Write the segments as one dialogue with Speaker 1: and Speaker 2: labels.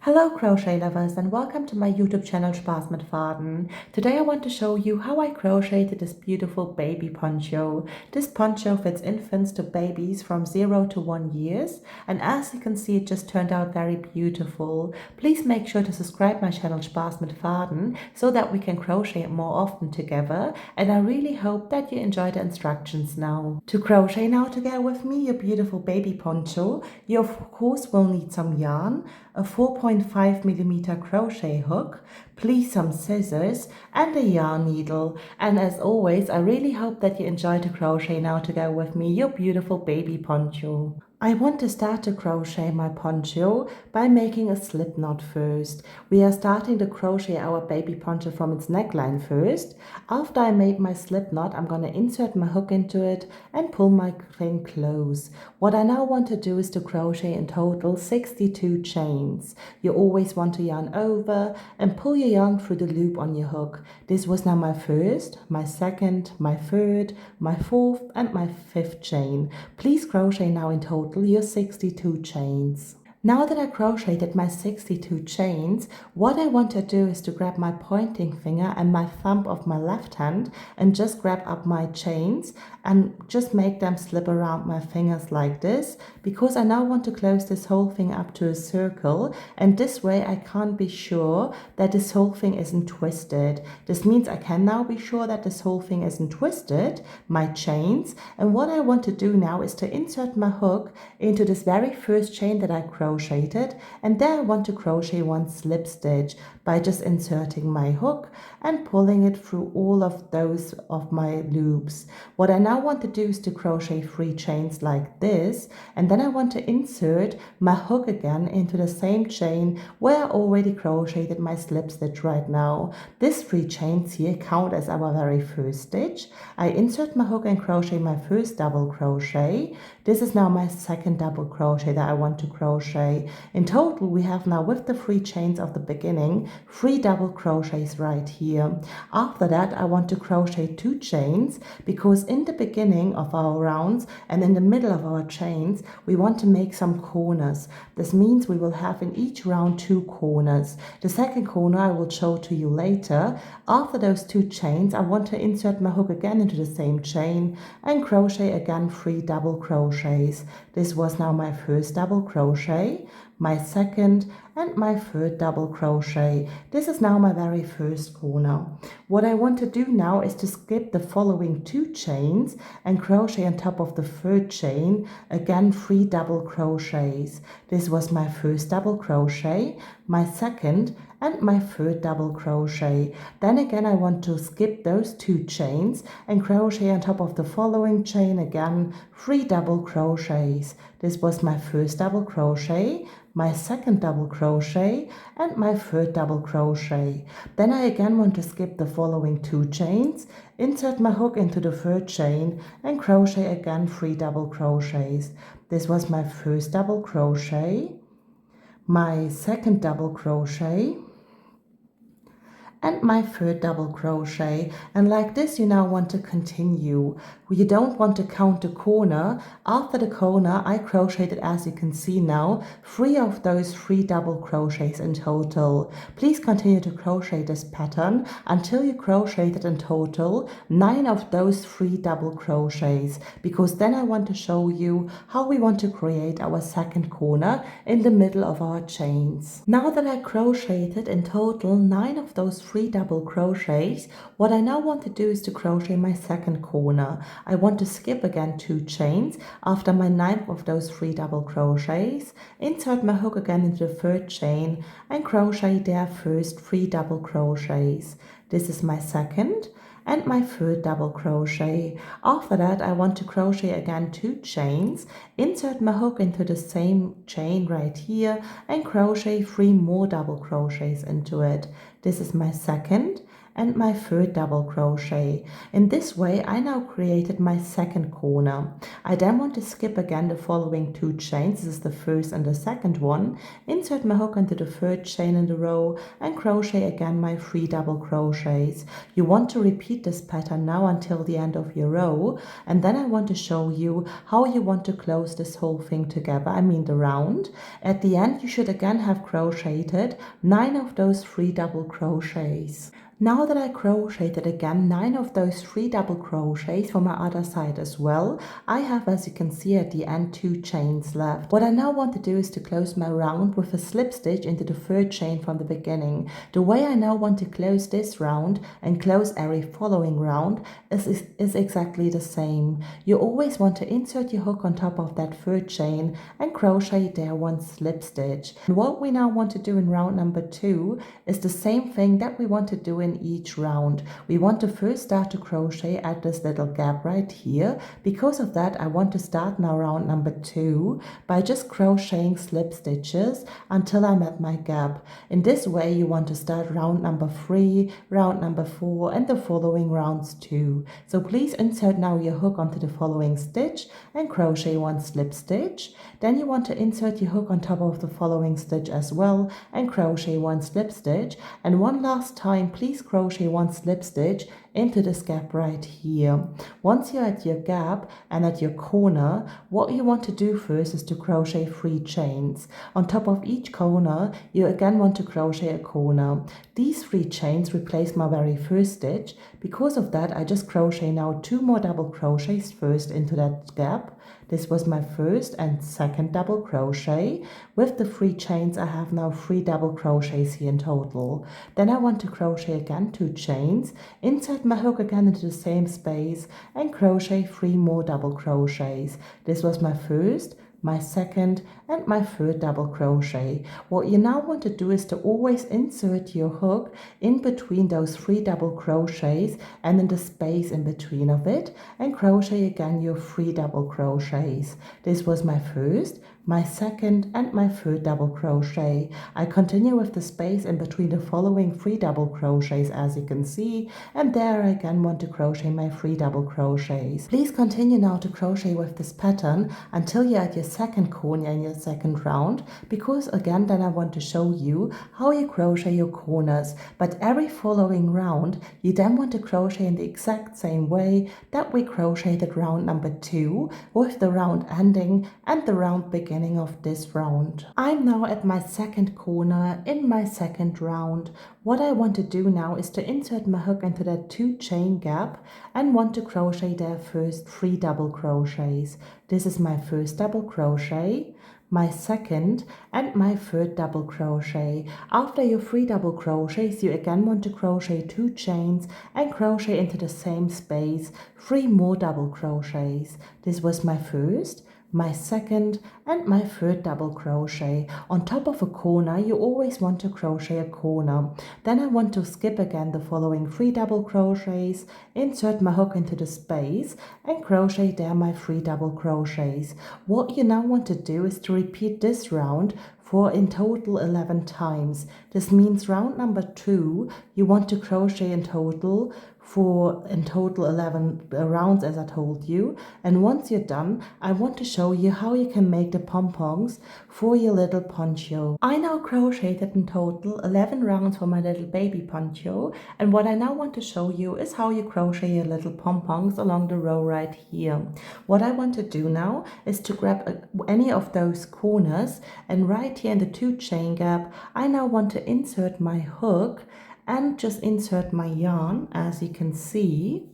Speaker 1: Hello crochet lovers and welcome to my YouTube channel Spaß mit Faden. Today I want to show you how I crocheted this beautiful baby poncho. This poncho fits infants to babies from 0 to 1 years, and as you can see it just turned out very beautiful. Please make sure to subscribe my channel Spaß mit Faden so that we can crochet more often together, and I really hope that you enjoy the instructions now. To crochet now together with me your beautiful baby poncho, you of course will need some yarn, a 4.5mm crochet hook, please some scissors and a yarn needle. And as always, I really hope that you enjoy to crochet now together with me your beautiful baby poncho. I want to start to crochet my poncho by making a slip knot first. We are starting to crochet our baby poncho from its neckline first. After I made my slip knot, I'm going to insert my hook into it and pull my thing close. What I now want to do is to crochet in total 62 chains. You always want to yarn over and pull your yarn through the loop on your hook. This was now my first, my second, my third, my fourth and my fifth chain. Please crochet now in total your 62 chains. Now that I crocheted my 62 chains, what I want to do is to grab my pointing finger and my thumb of my left hand and just grab up my chains and just make them slip around my fingers like this, because I now want to close this whole thing up to a circle, and this way I can't be sure that this whole thing isn't twisted. This means I can now be sure that this whole thing isn't twisted, my chains, and what I want to do now is to insert my hook into this very first chain that I crocheted, and there I want to crochet one slip stitch by just inserting my hook and pulling it through all of those of my loops. What I now want to do is to crochet 3 chains like this, and then I want to insert my hook again into the same chain where I already crocheted my slip stitch right now. These 3 chains here count as our very first stitch. I insert my hook and crochet my first double crochet. This is now my second double crochet that I want to crochet. In total we have now, with the 3 chains of the beginning, 3 double crochets right here. After that I want to crochet 2 chains, because in the beginning of our rounds and in the middle of our chains we want to make some corners. This means we will have in each round 2 corners. The second corner I will show to you later. After those 2 chains I want to insert my hook again into the same chain and crochet again 3 double crochets. This was now my first double crochet, my second and my third double crochet. This is now my very first corner. What I want to do now is to skip the following 2 chains and crochet on top of the third chain again 3 double crochets. This was my first double crochet, my second and my third double crochet. Then again I want to skip those 2 chains and crochet on top of the following chain again 3 double crochets. This was my first double crochet, my second double crochet and my third double crochet. Then I again want to skip the following 2 chains, insert my hook into the third chain and crochet again 3 double crochets. This was my first double crochet, my second double crochet and my third double crochet, and like this you now want to continue. You don't want to count the corner. After the corner I crocheted, as you can see now, 3 of those 3 double crochets in total. Please continue to crochet this pattern until you crocheted in total 9 of those 3 double crochets, because then I want to show you how we want to create our second corner in the middle of our chains. Now that I crocheted in total 9 of those 3 double crochets, what I now want to do is to crochet my second corner. I want to skip again 2 chains after my 9th of those 3 double crochets, insert my hook again into the third chain and crochet there first 3 double crochets. This is my second and my third double crochet. After that I want to crochet again 2 chains, insert my hook into the same chain right here and crochet 3 more double crochets into it. This is my second and my third double crochet. In this way, I now created my second corner. I then want to skip again the following 2 chains. This is the first and the second one. Insert my hook into the third chain in the row and crochet again my 3 double crochets. You want to repeat this pattern now until the end of your row, and then I want to show you how you want to close this whole thing together, I mean the round. At the end, you should again have crocheted 9 of those 3 double crochets. Now that I crocheted again 9 of those 3 double crochets for my other side as well, I have, as you can see at the end, 2 chains left. What I now want to do is to close my round with a slip stitch into the third chain from the beginning. The way I now want to close this round and close every following round is exactly the same. You always want to insert your hook on top of that third chain and crochet there 1 slip stitch. And what we now want to do in round number 2 is the same thing that we want to do in each round. We want to first start to crochet at this little gap right here. Because of that, I want to start now round number 2 by just crocheting slip stitches until I'm at my gap. In this way, you want to start round number 3, round number 4, and the following rounds too. So please insert now your hook onto the following stitch and crochet 1 slip stitch. Then you want to insert your hook on top of the following stitch as well and crochet 1 slip stitch. And one last time, please crochet 1 slip stitch into this gap right here. Once you're at your gap and at your corner, what you want to do first is to crochet 3 chains. On top of each corner, you again want to crochet a corner. These 3 chains replace my very first stitch. Because of that, I just crochet now 2 more double crochets first into that gap. This was my first and second double crochet. With the 3 chains, I have now 3 double crochets here in total. Then I want to crochet again 2 chains, insert my hook again into the same space and crochet 3 more double crochets. This was my first, my second and my third double crochet. What you now want to do is to always insert your hook in between those 3 double crochets and in the space in between of it and crochet again your 3 double crochets. This was my first, my second and my third double crochet. I continue with the space in between the following 3 double crochets as you can see, and there I again want to crochet my 3 double crochets. Please continue now to crochet with this pattern until you're at your second corner in your second round, because again then I want to show you how you crochet your corners. But every following round you then want to crochet in the exact same way that we crocheted round number 2, with the round ending and the round beginning of this round. I'm now at my second corner in my second round. What I want to do now is to insert my hook into that 2 chain gap and want to crochet there first 3 double crochets. This is my first double crochet, my second and my third double crochet. After your 3 double crochets, you again want to crochet 2 chains and crochet into the same space 3 more double crochets. This was my first, my second and my third double crochet. On top of a corner, you always want to crochet a corner. Then I want to skip again the following 3 double crochets, insert my hook into the space and crochet there my 3 double crochets. What you now want to do is to repeat this round for in total 11 times. This means round number 2, you want to crochet in total 11 rounds as I told you. And once you're done, I want to show you how you can make the pom-poms for your little poncho. I now crocheted in total 11 rounds for my little baby poncho, and what I now want to show you is how you crochet your little pom-poms along the row right here. What I want to do now is to grab any of those corners, and right here in the 2 chain gap, I now want to insert my hook and just insert my yarn as you can see,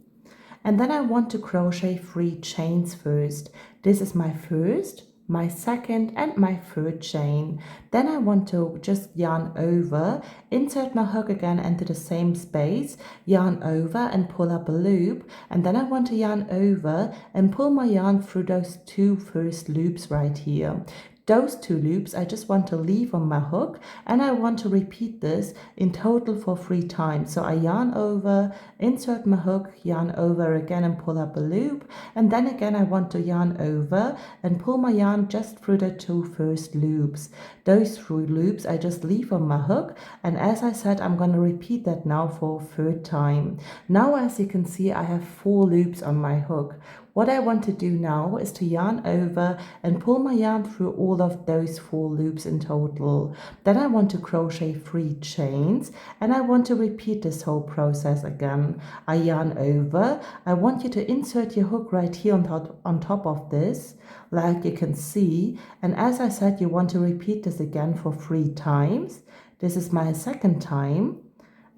Speaker 1: and then I want to crochet 3 chains first. This is my first, my second and my third chain. Then I want to just yarn over, insert my hook again into the same space, yarn over and pull up a loop, and then I want to yarn over and pull my yarn through those 2 first loops right here. Those 2 loops I just want to leave on my hook, and I want to repeat this in total for 3 times. So I yarn over, insert my hook, yarn over again and pull up a loop, and then again I want to yarn over and pull my yarn just through the 2 first loops. Those 3 loops I just leave on my hook, and as I said, I'm going to repeat that now for a 3rd time. Now as you can see, I have 4 loops on my hook. What I want to do now is to yarn over and pull my yarn through all of those 4 loops in total. Then I want to crochet 3 chains, and I want to repeat this whole process again. I yarn over. I want you to insert your hook right here on top of this, like you can see. And as I said, you want to repeat this again for 3 times. This is my 2nd time.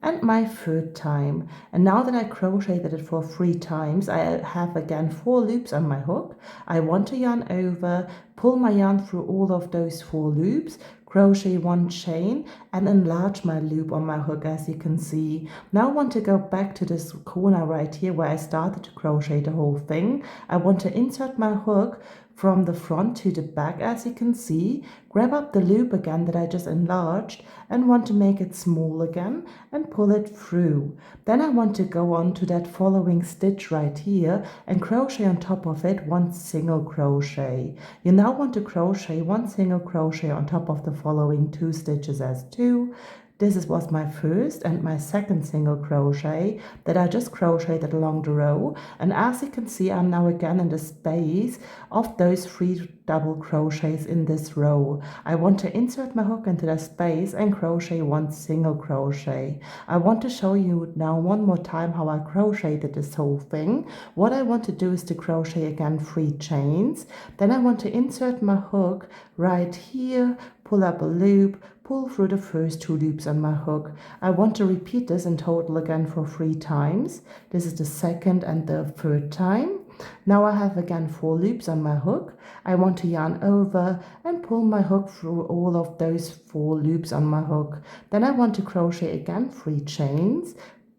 Speaker 1: And my 3rd time. And now that I crocheted it for 3 times, I have again 4 loops on my hook. I want to yarn over, pull my yarn through all of those 4 loops, crochet 1 chain, and enlarge my loop on my hook, as you can see. Now I want to go back to this corner right here where I started to crochet the whole thing. I want to insert my hook from the front to the back, as you can see, grab up the loop again that I just enlarged and want to make it small again and pull it through. Then I want to go on to that following stitch right here and crochet on top of it 1 single crochet. You now want to crochet 1 single crochet on top of the following 2 stitches as 2. This was my 1st and my 2nd single crochet that I just crocheted along the row, and as you can see, I'm now again in the space of those 3 double crochets in this row. I want to insert my hook into the space and crochet 1 single crochet. I want to show you now one more time how I crocheted this whole thing. What I want to do is to crochet again 3 chains. Then I want to insert my hook right here, pull up a loop, pull through the first 2 loops on my hook. I want to repeat this in total again for 3 times. This is the 2nd and the 3rd time. Now I have again 4 loops on my hook. I want to yarn over and pull my hook through all of those 4 loops on my hook. Then I want to crochet again 3 chains,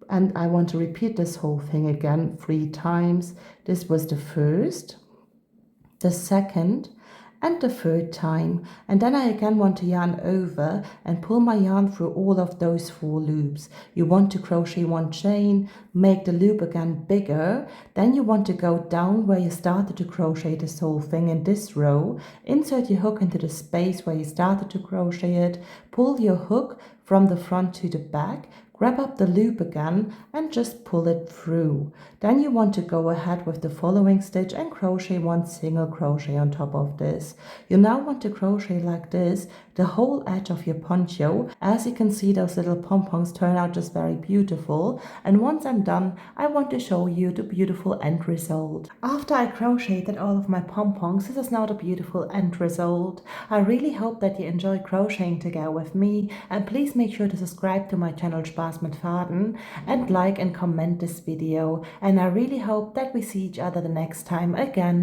Speaker 1: and I want to repeat this whole thing again 3 times. This was the 1st, the 2nd, and the 3rd time, and then I again want to yarn over and pull my yarn through all of those 4 loops. You want to crochet 1 chain, make the loop again bigger, then you want to go down where you started to crochet this whole thing in this row, insert your hook into the space where you started to crochet it, pull your hook from the front to the back, grab up the loop again and just pull it through. Then you want to go ahead with the following stitch and crochet 1 single crochet on top of this. You now want to crochet like this the whole edge of your poncho. As you can see, those little pom-poms turn out just very beautiful, and once I'm done, I want to show you the beautiful end result. After I crocheted all of my pom-poms, this is now the beautiful end result. I really hope that you enjoy crocheting together with me, and please make sure to subscribe to my channel Spaß mit Faden and like and comment this video, and I really hope that we see each other the next time again.